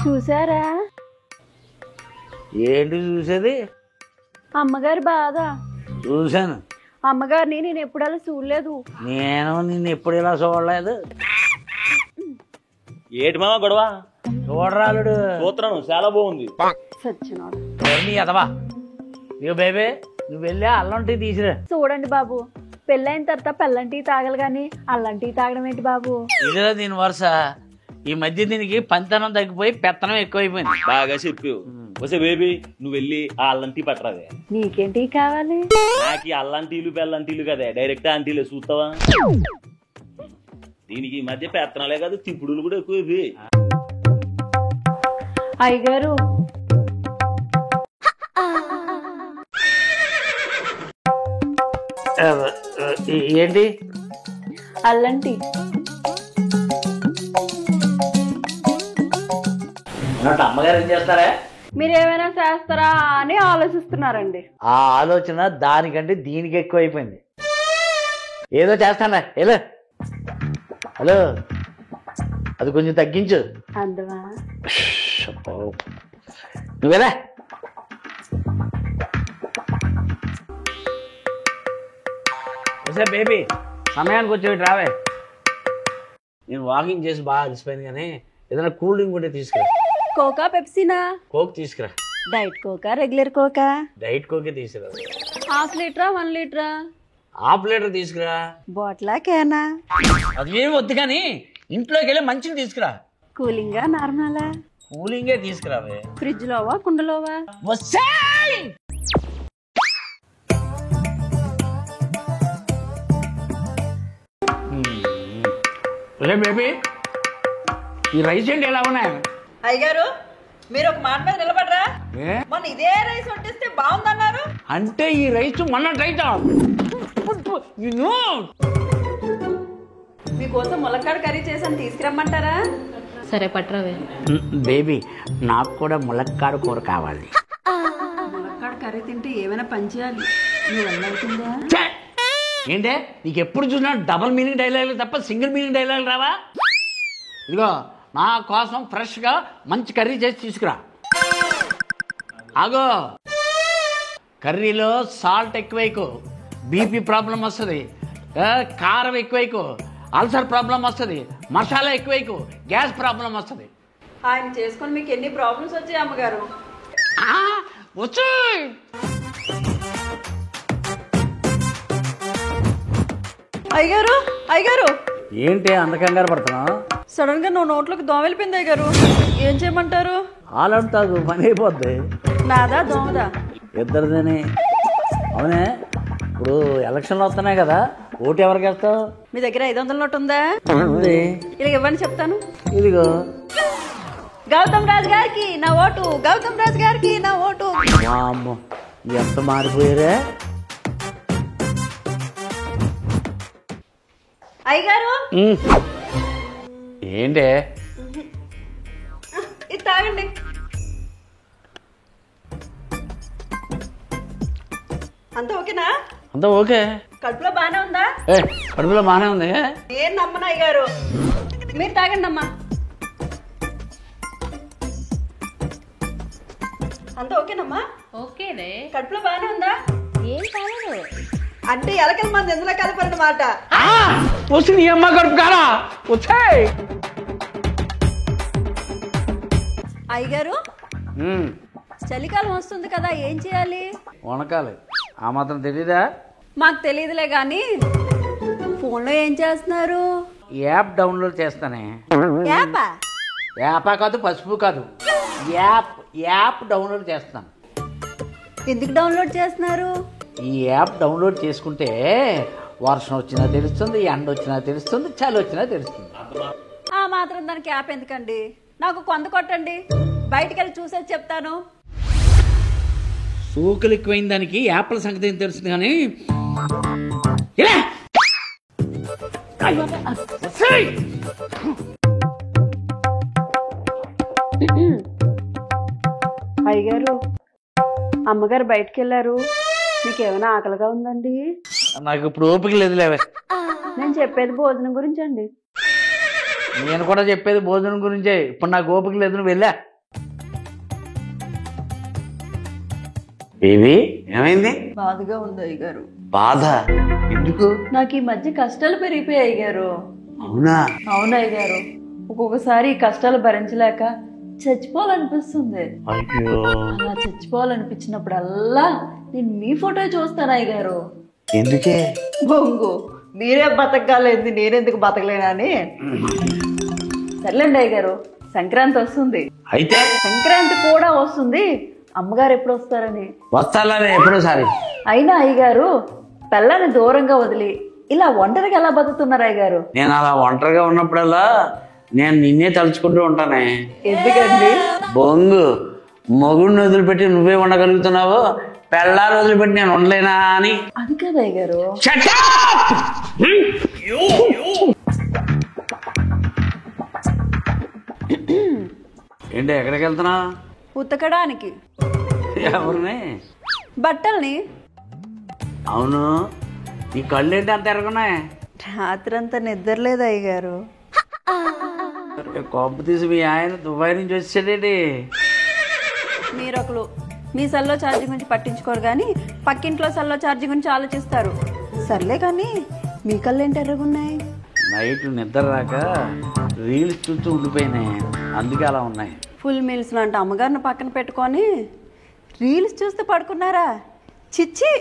చూసారా? ఏంటి చూసేది? అమ్మగారి బాధ. చూశాను. అమ్మగారిని నేను ఎప్పుడు అలా చూడలేదు. నేను నిన్ను ఎప్పుడు ఇలా చూడలేదు. ఏటి మామ గొడవ? చూడరాలుడు సూత్రం చాలా బాగుంది. సచ్చినాడు అదవా ఇక బేబే, నువ్వు వెళ్ళి అల్లం టీ తీసిరా. చూడండి బాబు, పెళ్ళైన తర్వాత పెళ్ళంటి తాగలు గాని అల్లంటి తాగడం ఏంటి బాబు? ఇదిరా దీని వరుస. ఈ మధ్య దీనికి పంతనం తగ్గిపోయి పెత్తనం ఎక్కువైపోయింది. బాగా చెప్పావు. వసే బేబీ, నువ్వు వెళ్ళి ఆ అల్లంటీ పట్టరాదే. నీకేంటి కావాలి? నాకు ఈ అల్లంటీలు పెళ్ళంటీలు కదే, డైరెక్ట్ ఆంటీలే చూస్తావా? దీనికి ఈ మధ్య పెత్తనాలే కాదు, తిప్పుడులు కూడా ఎక్కువ. అయ్యగారు, ఏంటి? అల్లంటి. అమ్మగారు ఏం చేస్తారా? మీరు ఏమైనా చేస్తారా అని ఆలోచిస్తున్నారండి. ఆ ఆలోచన దానికంటే దీనికి ఎక్కువైపోయింది. ఏదో చేస్తానా? హలో హలో, అది కొంచెం తగ్గించు. అందమా? నువ్వేలా బేబీ, సమయానికి వచ్చేవి రావే. నేను వాకింగ్ చేసి బాగా అలసిపోయింది, కానీ ఏదైనా కూల్ డ్రింక్ ఉంటే తీసుకురా. కోకా, పెప్సీనా? కోక్ తీసుకురా. డైట్ కోకా, రెగ్యులర్ కోకా? డైట్ కోకే తీసుకురా. హాఫ్ లీటరా, 1 లీటరా? హాఫ్ లీటర్ తీసుకురా. బాటిలా, కేనా? అది ఏమి వద్దు, కానీ ఇంట్లోకి వెళ్ళి మంచిని తీసుకురా. కూలింగా, నార్మలా? కూలింగే తీసుకురావే. ఫ్రిడ్జ్ లోవా, కుండలోవా? బేబీ, ఈ రైస్ ఏంటి ఎలా ఉన్నాయి? అయ్యగారు, మీరు ఒక మాట మీద నిలబడరా? మొన్న ఇదే రైస్ వండిస్తే బాగుందన్నారు. అంటే ఈ రైస్ మొన్న రైతా? మీకోసం ములక్కాడ కర్రీ చేసాను, తీసుకురమ్మంటారా? సరే పట్రావే. బేబీ, నాకు కూడా ములక్కాడ కూర కావాలి. ములక్కాడ కర్రీ తింటే ఏమైనా పని చేయాలి. నువ్వు వెళ్ళవుతుందా? ఏంటే నీకు ఎప్పుడు చూసినా డబుల్ మీనింగ్ డైలాగులు తప్ప సింగిల్ మీనింగ్ డైలాగులు రావా? ఇదిగో, నా కోసం ఫ్రెష్గా మంచి కర్రీ చేసి తీసుకురా. ఆగో, కర్రీలో సాల్ట్ ఎక్కువైకు, బీపీ ప్రాబ్లం వస్తుంది. కారం ఎక్కువైకు, అల్సర్ ప్రాబ్లం వస్తుంది. మసాలా ఎక్కువైకు, గ్యాస్ ప్రాబ్లం వస్తుంది. ఆయన చేసుకొని మీకు ఎన్ని ప్రాబ్లమ్స్ వచ్చాయి అమ్మగారు? వచ్చు. అయ్యగారు, అయ్యగారు, ఏంటి అంత కంగారు పడుతున్నావు? సడన్ గా నువ్వు నోట్లోకి దోమ వెళ్ళిపోయింది అయ్యగారు. ఏం చేయమంటారు? ఆలం తాగు, పని అయిపోద్ది. నాదా దోమదా? ఇద్దరిదని. అవునే, ఇప్పుడు ఎలక్షన్లు వస్తున్నాయి కదా, ఓటు ఎవరికి వేస్తావు? మీ దగ్గర 500 నోట్ ఉందా? ఉంది. ఇలా ఇవ్వండి చెప్తాను. ఇదిగో. గౌతమ్ రాజు గారికి నా ఓటు, గౌతమ్ రాజు గారికి నా ఓటు. వామ్మో, ఎంత మారిపోయారే. అయ్యగారు, ఏంటే? ఇది తాగండి. అంత ఓకేనా? అంతా ఓకే. కడుపులో బానే ఉందా? కడుపులో బాగానే ఉంది. ఏం నమ్మను అయ్యగారు, మీరు తాగండి అమ్మా. అంత ఓకేనమ్మా? ఓకేనే. కడుపులో బానే ఉందా? ఏం కాదు. అంటే ఎలకల మంది ఎందులో కలపరన్నమాట. వచ్చి నీ అమ్మ కడుపు కారా వచ్చాయి. అయ్యగారు, చలికాలం వస్తుంది కదా, ఏం చేయాలి? వనకాలి. ఆ మాత్రం తెలీదా? మాకు తెలియదులే గాని ఫోన్లో ఏం చేస్తున్నారు? యాప్ డౌన్లోడ్ చేస్తానే. యాపా? యాపా కాదు, పసుపు కాదు, యాప్ డౌన్లోడ్ చేస్తాను. ఎందుకు డౌన్లోడ్ చేస్తున్నారు? ఈ యాప్ డౌన్లోడ్ చేసుకుంటే వర్షం వచ్చినా తెలుస్తుంది, ఎండ వచ్చినా తెలుస్తుంది, చలి వచ్చినా తెలుస్తుంది. ఆ మాత్రం దానికి యాప్ ఎందుకండి? నాకు కొంత కొట్టండి, బయటికి వెళ్ళి చూసేది చెప్తాను. సూకలు ఎక్కువైన దానికి యాప్ల సంగతి ఏం తెలుస్తుంది, కానీ ఇలా అయ్యగారు, అమ్మగారు బయటికి వెళ్ళారు. మీకు ఏమైనా ఆకలిగా ఉందండి? నాకు ఇప్పుడు ఓపిక లేదులేవే. నేను చెప్పేది భోజనం గురించి అండి. నేను కూడా చెప్పేది భోజనం గురించే. ఇప్పుడు నాకు ఓపిక లేదు, నువ్వు వెళ్ళా. బేబీ ఏమైంది? బాధగా ఉంది అయ్యగారు. బాధ ఎందుకు? నాకు ఈ మధ్య కష్టాలు పెరిగిపోయాయి అయ్యగారు. అవునా? అవును అయ్యగారు. ఒక్కొక్కసారి ఈ కష్టాలు భరించలేక చచ్చిపోవాలనిపిస్తుంది. అయ్యో, అలా చచ్చిపోవాలనిపించినప్పుడల్లా నేను మీ ఫోటో చూస్తాను అయ్యగారు. ఎందుకే? బొంగు, మీరే బతకలేదు నేనెందుకు బతకలేనని. సర్లేండి అయ్యగారు, సంక్రాంతి వస్తుంది. అయితే సంక్రాంతి కూడా వస్తుంది, అమ్మగారు ఎప్పుడు వస్తారని. వస్తాలే ఎప్పుడోసారి. అయినా అయ్యగారు పిల్లని దూరంగా వదిలి ఇలా ఒంటరిగా ఎలా బతుకుతున్నారు అయ్యగారు? నేను అలా ఒంటరిగా ఉన్నప్పుడల్లా నేను నిన్నే తలుచుకుంటూ ఉంటానే. ఎందుకండి? బొంగు, మొగుడిని వదిలిపెట్టి నువ్వే ఉండగలుగుతున్నావు, పెళ్ళాన్ని వదిలిపెట్టి నేను ఉండలేనా అని. అది కదా అయ్యగారు. ఏంటి ఎక్కడికి వెళ్తున్నా? ఉతకడానికి. ఎవరిని? బట్టల్ని. అవును, నీ కళ్ళు ఏంటి అంత ఎరగున్నాయి? రాత్రంతా నిద్రలేదు అయ్యగారు. కోప తీసి మీ ఆయన దుబాయ్ నుంచి వచ్చాడేంటి? మీరొకరు మీ సెల్లో ఛార్జింగ్ గురించి పట్టించుకోరు కానీ పక్కింట్లో సెల్లో ఛార్జింగ్ గురించి ఆలోచిస్తారు. సర్లే కానీ మీ కళ్ళు ఏంటి ఎర్రగున్నాయి? నైట్ నిద్ర రాక రీల్స్ చూస్తూ ఉండిపోయినాయి, అందుకే అలా ఉన్నాయి. ఫుల్ మీల్స్ లాంటి అమ్మగారిని పక్కన పెట్టుకొని రీల్స్ చూస్తూ పడుకున్నారా? చిచ్చి.